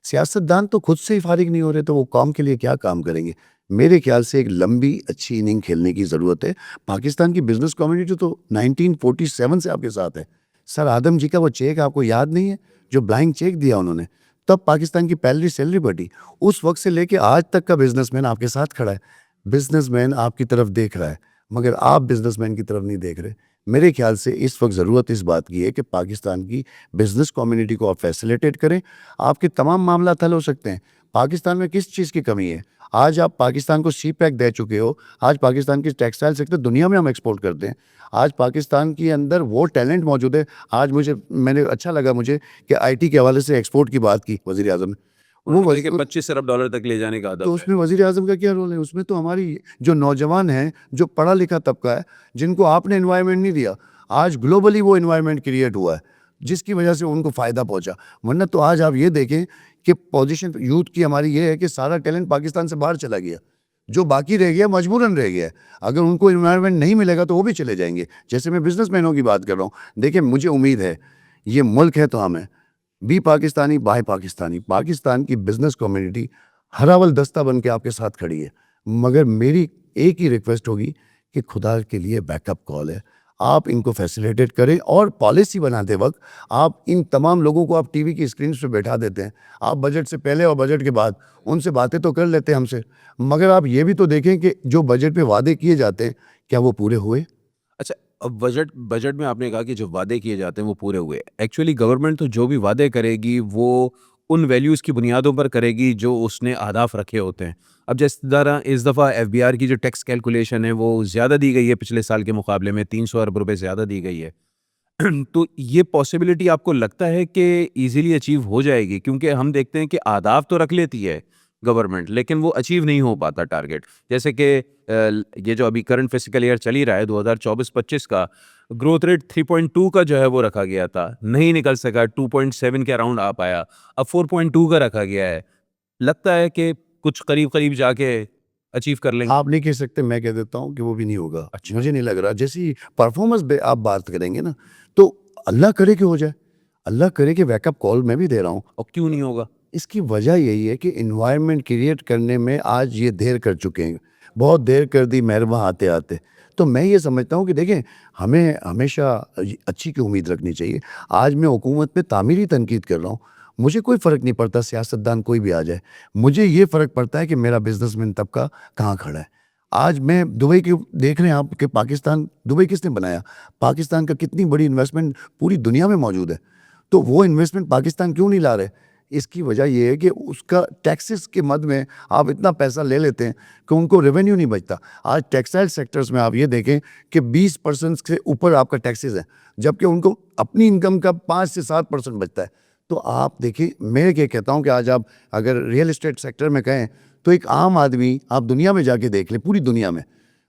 سیاستدان تو خود سے ہی فارغ نہیں ہو رہے تو وہ قوم کے لیے کیا کام کریں گے؟ میرے خیال سے ایک لمبی اچھی اننگ کھیلنے کی ضرورت ہے. پاکستان کی بزنس کمیونٹی تو 1947 سے آپ کے ساتھ ہے. سر آدم جی کا وہ چیک آپ کو یاد نہیں ہے جو بلائنک چیک دیا انہوں نے؟ تب پاکستان کی پہلی سیلری بڑھی. اس وقت سے لے کے آج تک کا بزنس مین آپ کے ساتھ کھڑا ہے. بزنس مین آپ کی طرف دیکھ رہا ہے، مگر آپ بزنس مین کی طرف نہیں دیکھ رہے. میرے خیال سے اس وقت ضرورت اس بات کی ہے کہ پاکستان کی بزنس کمیونٹی کو آپ فیسیلیٹیٹ کریں. آپ کے تمام معاملات حل ہو سکتے ہیں. پاکستان میں کس چیز کی کمی ہے؟ آج آپ پاکستان کو سی پیک دے چکے ہو. آج پاکستان کی ٹیکسٹائل سیکٹر دنیا میں ہم ایکسپورٹ کرتے ہیں. آج پاکستان کے اندر وہ ٹیلنٹ موجود ہے. آج میں نے اچھا لگا مجھے کہ IT کے حوالے سے ایکسپورٹ کی بات کی وزیر اعظم نے. وہ 25 ارب ڈالر تک لے جانے کا تو ہدف اس میں وزیر اعظم کا کیا رول ہے؟ اس میں تو ہماری جو نوجوان ہیں، جو پڑھا لکھا طبقہ ہے، جن کو آپ نے انوائرمنٹ نہیں دیا، آج گلوبلی وہ انوائرمنٹ کریٹ ہوا ہے جس کی وجہ سے ان کو فائدہ پہنچا. ورنہ تو آج آپ یہ دیکھیں کہ پوزیشن یوتھ کی ہماری یہ ہے کہ سارا ٹیلنٹ پاکستان سے باہر چلا گیا. جو باقی رہ گیا مجبوراً رہ گیا. اگر ان کو انوائرمنٹ نہیں ملے گا تو وہ بھی چلے جائیں گے. جیسے میں بزنس مینوں کی بات کر رہا ہوں، دیکھیں مجھے امید ہے یہ ملک ہے تو ہمیں بھی پاکستانی بائی پاکستانی. پاکستان کی بزنس کمیونٹی ہراول دستہ بن کے آپ کے ساتھ کھڑی ہے. مگر میری ایک ہی ریکویسٹ ہوگی کہ خدا کے لیے بیک اپ کال ہے، آپ ان کو فیسیلیٹیٹ کریں. اور پالیسی بناتے وقت آپ ان تمام لوگوں کو آپ TV کی اسکرینز پہ بیٹھا دیتے ہیں. آپ بجٹ سے پہلے اور بجٹ کے بعد ان سے باتیں تو کر لیتے ہیں ہم سے، مگر آپ یہ بھی تو دیکھیں کہ جو بجٹ پہ وعدے کیے جاتے ہیں کیا وہ پورے ہوئے؟ اچھا، اب بجٹ میں آپ نے کہا کہ جو وعدے کیے جاتے ہیں وہ پورے ہوئے. ایکچولی گورنمنٹ تو جو بھی وعدے کرے گی وہ ان ویلیوز کی بنیادوں پر کرے گی جو اس نے اہداف رکھے ہوتے ہیں. اب جس طرح اس دفعہ FBR کی جو ٹیکس کیلکولیشن ہے وہ زیادہ دی گئی ہے پچھلے سال کے مقابلے میں، 300 ارب روپے زیادہ دی گئی ہے. تو یہ پاسبلٹی آپ کو لگتا ہے کہ ایزیلی اچیو ہو جائے گی؟ کیونکہ ہم دیکھتے ہیں کہ اہداف تو رکھ لیتی ہے گورنمنٹ, لیکن وہ اچیو نہیں ہو پاتا ٹارگیٹ. جیسے کہ یہ جو ابھی کرنٹ فسکل ایئر چل ہی رہا ہے 2024-25 کا, گروتھ ریٹ 3.2 کا جو ہے وہ رکھا گیا تھا, نہیں نکل سکا, 2.7 کے اراؤنڈ آ پایا, اب 4.2 کا رکھا گیا ہے. لگتا ہے کہ کچھ قریب جا کے اچیو کر لیں گے. آپ نہیں کہہ سکتے, میں کہہ دیتا ہوں کہ وہ بھی نہیں ہوگا. اچھا. مجھے نہیں لگ رہا. جیسی پرفارمنس پہ آپ بات کریں گے نا, تو اللہ کرے کہ ہو جائے, اللہ کرے کہ ویک اپ کال میں بھی دے رہا ہوں. اور کیوں نہیں ہوگا؟ اس کی وجہ یہی ہے کہ انوائرمنٹ کریٹ کرنے میں آج یہ دیر کر چکے ہیں, بہت دیر کر دی مہرباں آتے آتے. تو میں یہ سمجھتا ہوں کہ دیکھیں, ہمیں ہمیشہ اچھی کی امید رکھنی چاہیے. آج میں حکومت پہ تعمیری تنقید کر رہا ہوں, مجھے کوئی فرق نہیں پڑتا سیاستدان کوئی بھی آ جائے, مجھے یہ فرق پڑتا ہے کہ میرا بزنس مین طبقہ کہاں کھڑا ہے. آج میں دبئی کے دیکھ رہے ہیں آپ کہ پاکستان, دبئی کس نے بنایا؟ پاکستان کا کتنی بڑی انویسٹمنٹ پوری دنیا میں موجود ہے, تو وہ انویسٹمنٹ پاکستان کیوں نہیں لا رہے؟ اس کی وجہ یہ ہے کہ اس کا ٹیکسز کے مد میں آپ اتنا پیسہ لے لیتے ہیں کہ ان کو ریونیو نہیں بچتا. آج ٹیکسٹائل سیکٹرز میں آپ یہ دیکھیں کہ 20% سے اوپر آپ کا ٹیکسز ہے, جبکہ ان کو اپنی انکم کا 5 سے 7% بچتا ہے. تو آپ دیکھیں, میں یہ کہتا ہوں کہ آج آپ اگر ریئل اسٹیٹ سیکٹر میں کہیں تو ایک عام آدمی, آپ دنیا میں جا کے دیکھ لیں, پوری دنیا میں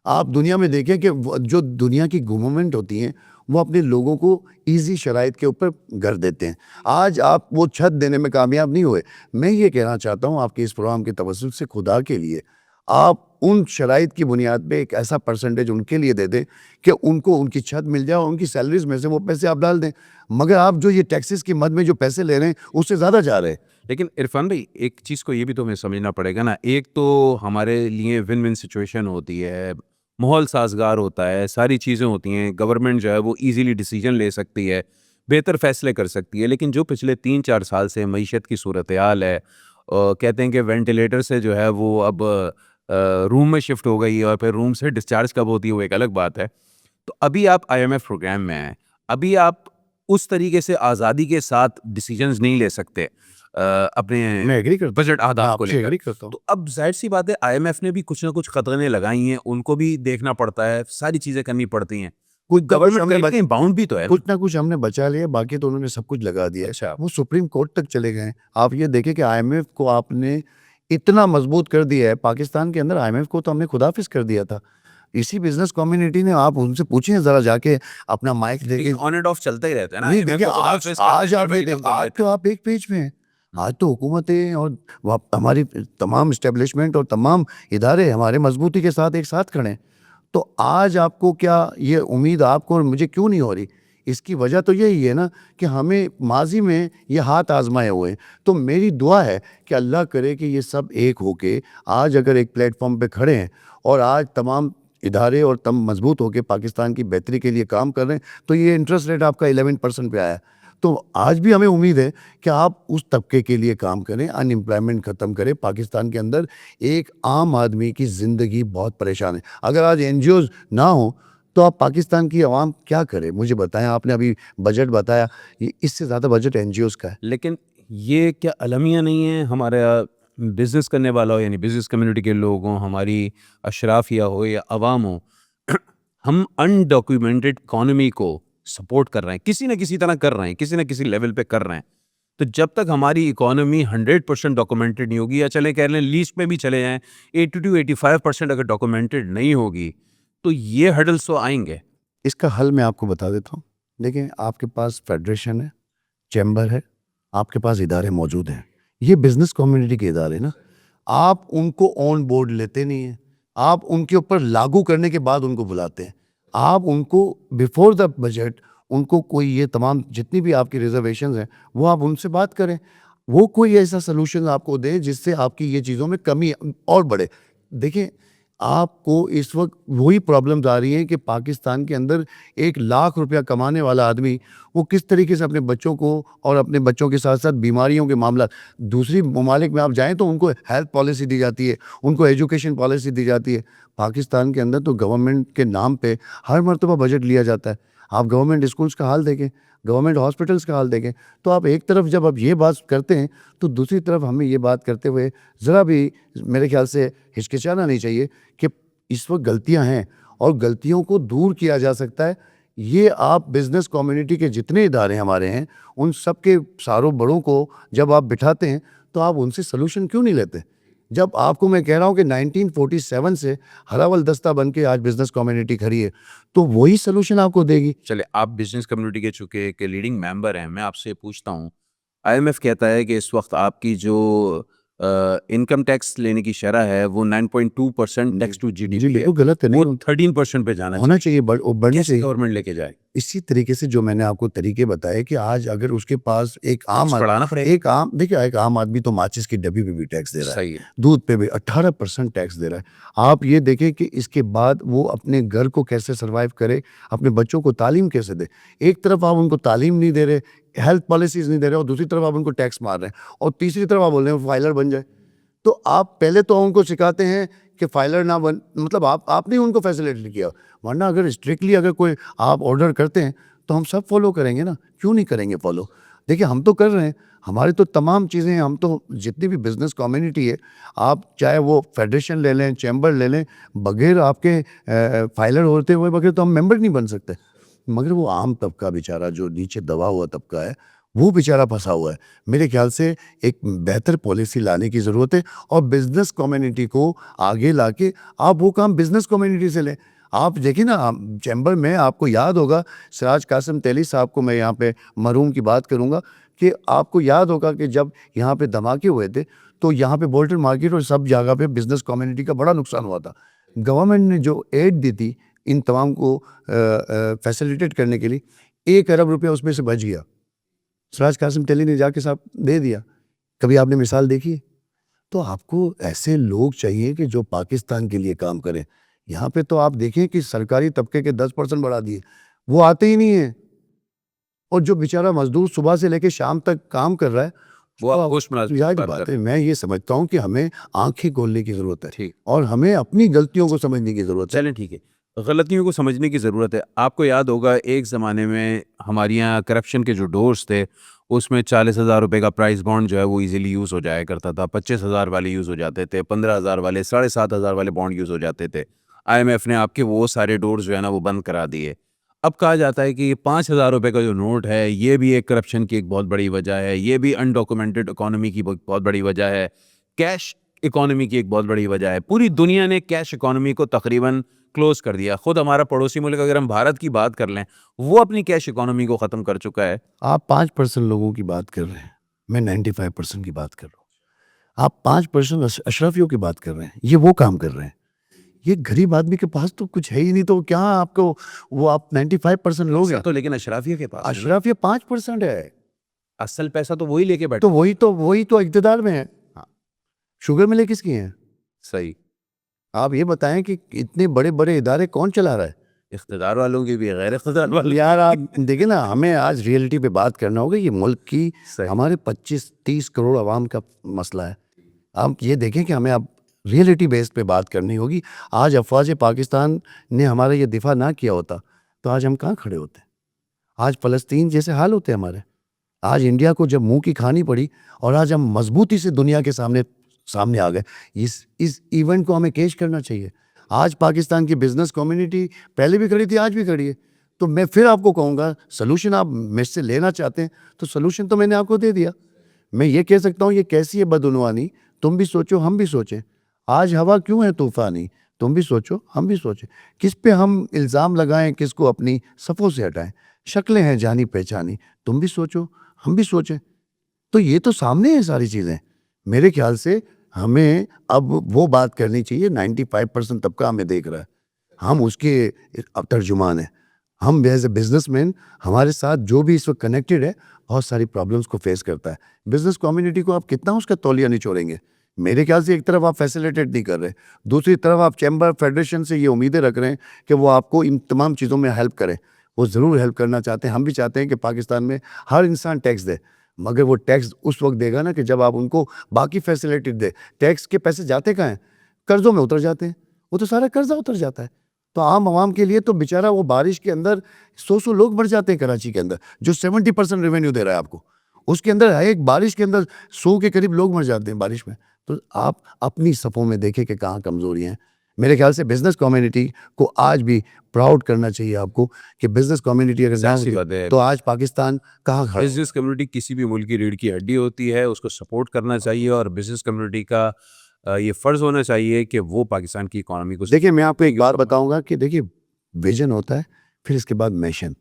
آپ دنیا میں دیکھیں کہ جو دنیا کی گورنمنٹ ہوتی ہیں وہ اپنے لوگوں کو ایزی شرائط کے اوپر گھر دیتے ہیں. آج آپ وہ چھت دینے میں کامیاب نہیں ہوئے. میں یہ کہنا چاہتا ہوں آپ کے اس پروگرام کے توسط سے, خدا کے لیے آپ ان شرائط کی بنیاد پہ ایک ایسا پرسنٹیج ان کے لیے دے دیں کہ ان کو ان کی چھت مل جائے اور ان کی سیلریز میں سے وہ پیسے آپ ڈال دیں. مگر آپ جو یہ ٹیکسز کی مد میں جو پیسے لے رہے ہیں اس سے زیادہ جا رہے ہیں. لیکن عرفان بھائی, ایک چیز کو یہ بھی تو ہمیں سمجھنا پڑے گا نا, ایک تو ہمارے لیے ون ون سچویشن ہوتی ہے, ماحول سازگار ہوتا ہے, ساری چیزیں ہوتی ہیں, گورنمنٹ جو ہے وہ ایزیلی ڈیسیجن لے سکتی ہے, بہتر فیصلے کر سکتی ہے. لیکن جو پچھلے 3-4 سال سے معیشت کی صورتحال ہے, کہتے ہیں کہ وینٹیلیٹر سے جو ہے وہ اب روم میں شفٹ ہو گئی ہے, اور پھر روم سے ڈسچارج کب ہوتی ہے وہ ایک الگ بات ہے. تو ابھی آپ IMF پروگرام میں ہیں, ابھی آپ اس طریقے سے آزادی کے ساتھ ڈیسیجنز نہیں لے سکتے اپنے بجٹ اہداف کو لے کر. تو اب ظاہر سی بات ہے IMF نے بھی کچھ نہ کچھ قدغنیں لگائی ہیں, ان کو بھی دیکھنا پڑتا ہے, ساری چیزیں کرنی پڑتی ہیں. کوئی گورنمنٹ باؤنڈ بھی تو ہے, کچھ نہ کچھ ہم نے بچا لیا, باقی تو انہوں نے سب کچھ لگا دیا. اچھا, وہ سپریم کورٹ تک چلے گئے. آپ یہ دیکھیں کہ IMF کو آپ نے اتنا مضبوط کر دیا ہے. پاکستان کے اندر IMF کو تو ہم نے خداحافظ کر دیا تھا. اسی بزنس کمیونٹی نے, آپ ان سے پوچھیں ذرا جا کے, اپنا مائک دے کے, آن اینڈ آف چلتا ہی رہتا ہے نا. نہیں دیکھیں آج تو آپ ایک پیج میں ہیں. آج تو حکومتیں اور ہماری تمام اسٹیبلشمنٹ اور تمام ادارے ہمارے مضبوطی کے ساتھ ایک ساتھ کھڑے ہیں. تو آج آپ کو کیا یہ امید آپ کو اور مجھے کیوں نہیں ہو رہی؟ اس کی وجہ تو یہی ہے نا کہ ہمیں ماضی میں یہ ہاتھ آزمائے ہوئے ہیں. تو میری دعا ہے کہ اللہ کرے کہ یہ سب ایک ہو کے آج اگر ایک پلیٹ فارم پہ کھڑے ہیں اور آج تمام ادارے اور تم مضبوط ہو کے پاکستان کی بہتری کے لیے کام کر رہے ہیں. تو یہ انٹرسٹ ریٹ آپ کا 11% پہ آیا. تو آج بھی ہمیں امید ہے کہ آپ اس طبقے کے لیے کام کریں, ان امپلائمنٹ ختم کریں. پاکستان کے اندر ایک عام آدمی کی زندگی بہت پریشان ہے. اگر آج NGOز نہ ہوں تو آپ پاکستان کی عوام کیا کرے؟ مجھے بتائیں. آپ نے ابھی بجٹ بتایا, اس سے زیادہ بجٹ NGOز کا ہے. لیکن یہ کیا المیہ نہیں ہے ہمارے بزنس کرنے والا ہو, یعنی بزنس کمیونٹی کے لوگ ہوں, ہماری اشرافیہ ہو یا عوام ہو, ہم انڈاکیومنٹڈ اکانومی کو سپورٹ کر رہے ہیں, کسی نہ کسی طرح کر رہے ہیں, کسی نہ کسی لیول پہ کر رہے ہیں. تو جب تک ہماری اکانومی 100% ڈاکومنٹڈ نہیں ہوگی, یا چلے کہہ لیں لیسٹ میں بھی چلے جائیں 80-85% اگر ڈاکومنٹڈ نہیں ہوگی, تو یہ ہرڈلس تو آئیں گے. اس کا حل میں آپ کو بتا دیتا ہوں. دیکھیں, آپ کے پاس فیڈریشن ہے, چیمبر ہے, آپ کے پاس ادارے موجود ہیں. یہ بزنس کمیونٹی کے ادارے نا, آپ ان کو آن بورڈ لیتے نہیں ہیں. آپ ان کے اوپر لاگو کرنے کے بعد ان کو بلاتے ہیں. آپ ان کو بیفور دا بجٹ ان کو کوئی یہ تمام جتنی بھی آپ کی ریزرویشنز ہیں وہ آپ ان سے بات کریں. وہ کوئی ایسا سلوشن آپ کو دے جس سے آپ کی یہ چیزوں میں کمی اور بڑھے. دیکھیں, آپ کو اس وقت وہی پرابلمز آ رہی ہیں کہ پاکستان کے اندر 1 لاکھ روپیہ کمانے والا آدمی وہ کس طریقے سے اپنے بچوں کو اور اپنے بچوں کے ساتھ ساتھ بیماریوں کے معاملات, دوسری ممالک میں آپ جائیں تو ان کو ہیلتھ پالیسی دی جاتی ہے, ان کو ایجوکیشن پالیسی دی جاتی ہے. پاکستان کے اندر تو گورنمنٹ کے نام پہ ہر مرتبہ بجٹ لیا جاتا ہے. آپ گورنمنٹ اسکولز کا حال دیکھیں, گورنمنٹ ہاسپٹلس کا حال دیکھیں. تو آپ ایک طرف جب آپ یہ بات کرتے ہیں تو دوسری طرف ہمیں یہ بات کرتے ہوئے ذرا بھی میرے خیال سے ہچکچانا نہیں چاہیے کہ اس وقت غلطیاں ہیں اور غلطیوں کو دور کیا جا سکتا ہے. یہ آپ بزنس کمیونٹی کے جتنے ادارے ہمارے ہیں ان سب کے ساروں بڑوں کو جب آپ بٹھاتے ہیں تو آپ ان سے سلوشن کیوں نہیں لیتے؟ جب آپ کو میں کہہ رہا ہوں کہ 1947 سے ہراول دستہ بن کے آج بزنس کمیونٹی کھڑی ہے تو وہی سلوشن آپ کو دے گی. چلے آپ بزنس کمیونٹی کے چونکہ ایک لیڈنگ ممبر ہیں, میں آپ سے پوچھتا ہوں, آئی ایم ایف کہتا ہے کہ اس وقت آپ کی جو انکم ٹیکس لینے کی شرح ہے وہ 9.2% tax to G D P ہے, بالکل غلط ہے, وہ نہیں 13% پہ جانا ہونا چاہیے. چاہیے, بڑھنی کیسے چاہیے. گورنمنٹ لے کے جائے؟ اسی طریقے سے جو میں نے آپ کو طریقے بتائے کہ آج اگر اس کے پاس ایک عام پڑھانا پڑے گا. ایک عام دیکھیے ایک عام آدمی تو ماچس کی ڈبی پہ بھی ٹیکس دے رہا ہے, صحیح ہے. دودھ پہ بھی 18% ٹیکس دے رہا ہے. آپ یہ دیکھیں کہ اس کے بعد وہ اپنے گھر کو کیسے سروائیو کرے, اپنے بچوں کو تعلیم کیسے دے. ایک طرف آپ ان کو تعلیم نہیں دے رہے, ہیلتھ پالیسیز نہیں دے رہے, اور دوسری طرف آپ ان کو ٹیکس مار رہے ہیں, اور تیسری طرف آپ بول رہے ہیں فائلر بن جائے. تو آپ پہلے تو ان کو سکھاتے ہیں کہ فائلر نہ بن, مطلب آپ نے ان کو فیسلیٹ کیا, ورنہ اگر اسٹرکٹلی اگر کوئی آپ آرڈر کرتے ہیں تو ہم سب فالو کریں گے نا, کیوں نہیں کریں گے فالو. دیکھیں ہم تو کر رہے ہیں, ہماری تو تمام چیزیں ہیں, ہم تو جتنی بھی بزنس کمیونٹی ہے, آپ چاہے وہ فیڈریشن لے لیں, چیمبر لے لیں, بغیر آپ کے فائلر ہوتے ہوئے بغیر تو ہم ممبر نہیں بن سکتے. مگر وہ عام طبقہ بیچارہ جو نیچے دبا ہوا طبقہ ہے وہ بیچارہ پھنسا ہوا ہے. میرے خیال سے ایک بہتر پالیسی لانے کی ضرورت ہے, اور بزنس کمیونٹی کو آگے لا کے آپ وہ کام بزنس کمیونٹی سے لیں. آپ دیکھیں نا چیمبر میں آپ کو یاد ہوگا, سراج قاسم تیلی صاحب کو میں یہاں پہ مرحوم کی بات کروں گا, کہ آپ کو یاد ہوگا کہ جب یہاں پہ دھماکے ہوئے تھے تو یہاں پہ بولٹن مارکیٹ اور سب جگہ پہ بزنس کمیونٹی کا بڑا نقصان ہوا تھا. گورنمنٹ نے جو ایڈ دی تھی ان تمام کو فیسیلیٹیٹ کرنے کے لیے, 1 ارب روپیہ اس میں سے بچ گیا, سراج قاسم تیلی نے جا کے صاحب دے دیا. کبھی آپ نے مثال دیکھی ہے؟ تو آپ کو ایسے لوگ چاہیے کہ جو پاکستان کے لیے کام کریں. یہاں پہ تو آپ دیکھیں کہ سرکاری طبقے کے 10% بڑھا دیے, وہ آتے ہی نہیں ہیں, اور جو بیچارہ مزدور صبح سے لے کے شام تک کام کر رہا ہے وہ آپ پوسٹ ملازمت یاد کی بات بات کر ہے. میں یہ سمجھتا ہوں کہ ہمیں آنکھیں کھولنے کی ضرورت ہے, ٹھیک. اور ہمیں اپنی غلطیوں کو سمجھنے کی ضرورت ہے. چلیں ٹھیک ہے, غلطیوں کو سمجھنے کی ضرورت ہے. آپ کو یاد ہوگا ایک زمانے میں ہمارے یہاں کرپشن کے جو ڈورز تھے اس میں 40,000 روپے کا پرائز بانڈ جو ہے وہ ایزیلی یوز ہو جایا کرتا تھا, 25,000 والے یوز ہو جاتے تھے, 15,000 والے, 7,500 والے بانڈ یوز ہو جاتے تھے. آئی ایم ایف نے آپ کے وہ سارے ڈورز جو ہے نا وہ بند کرا دیے. اب کہا جاتا ہے کہ یہ 5,000 روپے کا جو نوٹ ہے یہ بھی ایک کرپشن کی ایک بہت بڑی وجہ ہے, یہ بھی انڈاکومنٹڈ اکانومی کی بہت بڑی وجہ ہے, کیش اکانومی کی ایک بہت بڑی وجہ ہے. پوری دنیا نے کیش اکانومی کو تقریباً کلوز کر دیا. خود ہمارا پڑوسی ملک اگر ہم بھارت کی بات کر لیں وہ اپنی کیش اکانومی کو ختم کر چکا ہے. آپ 5% لوگوں کی بات کر رہے ہیں, میں 95% کی بات کر رہا ہوں. آپ 5% اشرافیوں کی بات کر رہے ہیں, یہ وہ کام کر رہے ہیں. یہ غریب آدمی کے پاس تو کچھ ہے ہی نہیں, تو کیا آپ کو وہ آپ 95% لوگ ہیں. تو لیکن اشرافیہ کے پاس ہے نا. اشرافیہ 5% ہے, اصل پیسہ تو وہی لے کے بیٹھے. تو وہی تو اقتدار میں ہے. شوگر ملیں کس کی ہیں؟ صحیح. آپ یہ بتائیں کہ اتنے بڑے بڑے ادارے کون چلا رہا ہے؟ اقتدار والوں کی بھی, غیر اقتدار والوں. یار آپ دیکھیں نا, ہمیں آج ریئلٹی پہ بات کرنا ہوگا. یہ ملک کی ہمارے 25-30 کروڑ عوام کا مسئلہ ہے. آپ یہ دیکھیں کہ ہمیں اب ریئلٹی بیس پہ بات کرنی ہوگی. آج افواج پاکستان نے ہمارا یہ دفاع نہ کیا ہوتا تو آج ہم کہاں کھڑے ہوتے؟ آج فلسطین جیسے حال ہوتے ہمارے. آج انڈیا کو جب منہ کی کھانی پڑی اور آج ہم مضبوطی سے دنیا کے سامنے آ گئے. اس ایونٹ کو ہمیں کیش کرنا چاہیے. آج پاکستان کی بزنس کمیونٹی پہلے بھی کھڑی تھی, آج بھی کھڑی ہے. تو میں پھر آپ کو کہوں گا, سلوشن آپ مجھ سے لینا چاہتے ہیں تو سلوشن تو میں نے آپ کو دے دیا. میں یہ کہہ سکتا ہوں یہ کیسی ہے بدعنوانی, تم بھی سوچو ہم بھی سوچیں. آج ہوا کیوں ہے طوفانی, تم بھی سوچو ہم بھی سوچیں. کس پہ ہم الزام لگائیں, کس کو اپنی صفوں سے ہٹائیں. شکلیں ہیں جانی پہچانی, تم بھی سوچو ہم بھی سوچیں. تو یہ تو سامنے ہیں ساری چیزیں. میرے خیال سے ہمیں اب وہ بات کرنی چاہیے. 95% طبقہ ہمیں دیکھ رہا ہے, ہم اس کے ترجمان ہیں. ہم ایز اے بزنس مین, ہمارے ساتھ جو بھی اس وقت کنیکٹڈ ہے بہت ساری پرابلمس کو فیس کرتا ہے. بزنس کمیونٹی کو آپ کتنا اس کا تولیہ نچوڑیں گے. میرے خیال سے ایک طرف آپ فیسیلیٹیٹ نہیں کر رہے, دوسری طرف آپ چیمبر فیڈریشن سے یہ امیدیں رکھ رہے ہیں کہ وہ آپ کو ان تمام چیزوں میں ہیلپ کرے. وہ ضرور ہیلپ کرنا چاہتے ہیں, ہم بھی چاہتے ہیں کہ پاکستان میں ہر انسان ٹیکس دے, مگر وہ ٹیکس اس وقت دے گا نا کہ جب آپ ان کو باقی فیسیلیٹی دے. ٹیکس کے پیسے جاتے کہاں ہیں؟ قرضوں میں اتر جاتے ہیں. وہ تو سارا قرضہ اتر جاتا ہے. تو عام عوام کے لیے تو بیچارہ وہ بارش کے اندر 100 لوگ مر جاتے ہیں کراچی کے اندر, جو 70% ریونیو دے رہا ہے آپ کو. اس کے اندر ایک بارش کے اندر 100 کے قریب لوگ مر جاتے ہیں بارش میں. تو آپ اپنی صفوں میں دیکھیں کہ کہاں کمزوریاں ہیں. میرے خیال سے بزنس کمیونٹی کو آج بھی پراؤڈ کرنا چاہیے آپ کو کہ بزنس کمیونٹی اگر نہ تو آج پاکستان کہاں کھڑا ہے. بزنس کمیونٹی کسی بھی ملک کی ریڑھ کی ہڈی ہوتی ہے, اس کو سپورٹ کرنا چاہیے. اور بزنس کمیونٹی کا یہ فرض ہونا چاہیے کہ وہ پاکستان کی اکانومی کو دیکھیں میں آپ کو ایک بات بتاؤں گا کہ دیکھیے ویژن ہوتا ہے، پھر اس کے بعد میشن،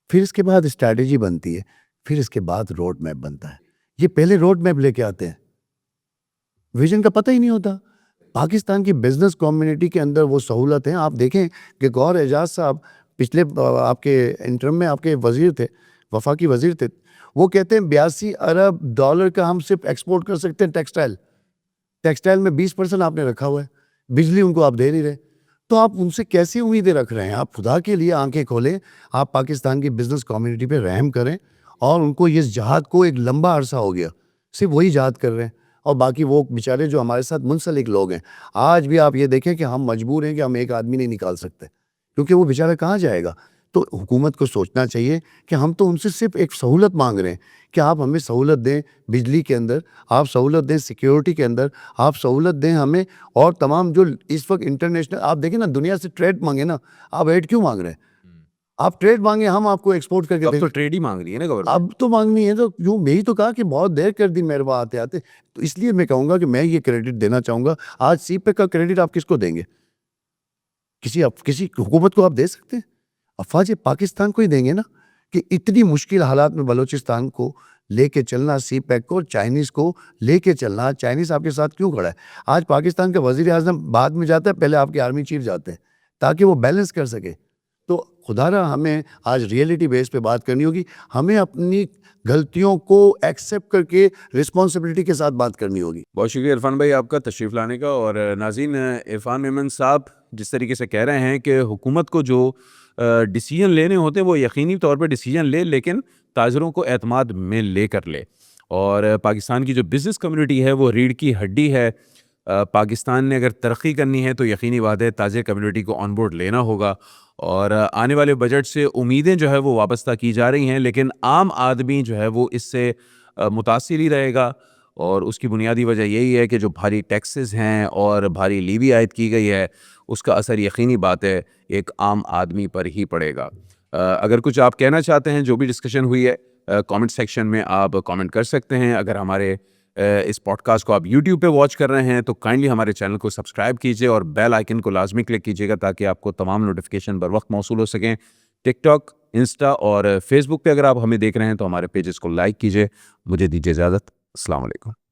پھر اس کے بعد اسٹریٹجی بنتی ہے، پھر اس کے بعد روڈ میپ بنتا ہے. یہ پہلے روڈ میپ لے کے آتے ہیں، ویژن کا پتہ ہی نہیں ہوتا. پاکستان کی بزنس کمیونٹی کے اندر وہ سہولت ہیں. آپ دیکھیں کہ گور اعجاز صاحب پچھلے آپ کے انٹرم میں آپ کے وزیر تھے، وفاقی وزیر تھے، وہ کہتے ہیں 82 ارب ڈالر کا ہم صرف ایکسپورٹ کر سکتے ہیں ٹیکسٹائل میں 20% آپ نے رکھا ہوا ہے، بجلی ان کو آپ دے نہیں رہے. تو آپ ان سے کیسی امیدیں رکھ رہے ہیں؟ آپ خدا کے لیے آنکھیں کھولیں، آپ پاکستان کی بزنس کمیونٹی پہ رحم کریں. اور ان کو اس جہاد کو ایک لمبا عرصہ ہو گیا، صرف وہی جہاد کر رہے ہیں، اور باقی وہ بیچارے جو ہمارے ساتھ منسلک لوگ ہیں، آج بھی آپ یہ دیکھیں کہ ہم مجبور ہیں کہ ہم ایک آدمی نہیں نکال سکتے، کیونکہ وہ بیچارہ کہاں جائے گا. تو حکومت کو سوچنا چاہیے کہ ہم تو ان سے صرف ایک سہولت مانگ رہے ہیں کہ آپ ہمیں سہولت دیں بجلی کے اندر، آپ سہولت دیں سیکیورٹی کے اندر، آپ سہولت دیں ہمیں. اور تمام جو اس وقت انٹرنیشنل آپ دیکھیں نا، دنیا سے ٹریڈ مانگے نا، آپ ایڈ کیوں مانگ رہے ہیں؟ آپ ٹریڈ مانگے، ہم آپ کو ایکسپورٹ کر کے اب دیں. تو ٹریڈ ہی مانگ رہی ہے نا گورنمنٹ. اب تو مانگنی ہے، تو یوں یہی تو کہا کہ بہت دیر کر دی میرے آتے آتے. تو اس لیے میں کہوں گا کہ میں یہ کریڈٹ دینا چاہوں گا. آج سی پیک کا کریڈٹ آپ کس کو دیں گے؟ کسی حکومت کو آپ دے سکتے ہیں؟ افواج پاکستان کو ہی دیں گے نا، کہ اتنی مشکل حالات میں بلوچستان کو لے کے چلنا، سی پیک کو، چائنیز کو لے کے چلنا. چائنیز آپ کے ساتھ کیوں کھڑا ہے؟ آج پاکستان کا وزیر اعظم بعد میں جاتا ہے، پہلے آپ کے آرمی چیف جاتے ہیں تاکہ وہ بیلنس کر سکے. تو خدا را ہمیں آج ریئلٹی بیس پہ بات کرنی ہوگی، ہمیں اپنی غلطیوں کو ایکسیپٹ کر کے رسپانسبلٹی کے ساتھ بات کرنی ہوگی. بہت شکریہ عرفان بھائی آپ کا تشریف لانے کا. اور ناظرین، عرفان میمن صاحب جس طریقے سے کہہ رہے ہیں کہ حکومت کو جو ڈیسیجن لینے ہوتے ہیں وہ یقینی طور پہ ڈیسیجن لے، لیکن تاجروں کو اعتماد میں لے کر لے. اور پاکستان کی جو بزنس کمیونٹی ہے وہ ریڑھ کی ہڈی ہے. پاکستان نے اگر ترقی کرنی ہے تو یقینی بات ہے تاجر کمیونٹی کو آن بورڈ لینا ہوگا. اور آنے والے بجٹ سے امیدیں جو ہے وہ وابستہ کی جا رہی ہیں، لیکن عام آدمی جو ہے وہ اس سے متاثر ہی رہے گا. اور اس کی بنیادی وجہ یہی ہے کہ جو بھاری ٹیکسز ہیں اور بھاری لیوی عائد کی گئی ہے، اس کا اثر یقینی بات ہے ایک عام آدمی پر ہی پڑے گا. اگر کچھ آپ کہنا چاہتے ہیں، جو بھی ڈسکشن ہوئی ہے، کامنٹ سیکشن میں آپ کامنٹ کر سکتے ہیں. اگر ہمارے اس پوڈ کاسٹ کو آپ یوٹیوب پہ واچ کر رہے ہیں تو کائنڈلی ہمارے چینل کو سبسکرائب کیجیے اور بیل آئکن کو لازمی کلک کیجیے گا تاکہ آپ کو تمام نوٹیفیکیشن بر وقت موصول ہو سکیں. ٹک ٹاک، انسٹا اور فیس بک پہ اگر آپ ہمیں دیکھ رہے ہیں تو ہمارے پیجز کو لائک کیجیے. مجھے دیجیے اجازت. السلام علیکم.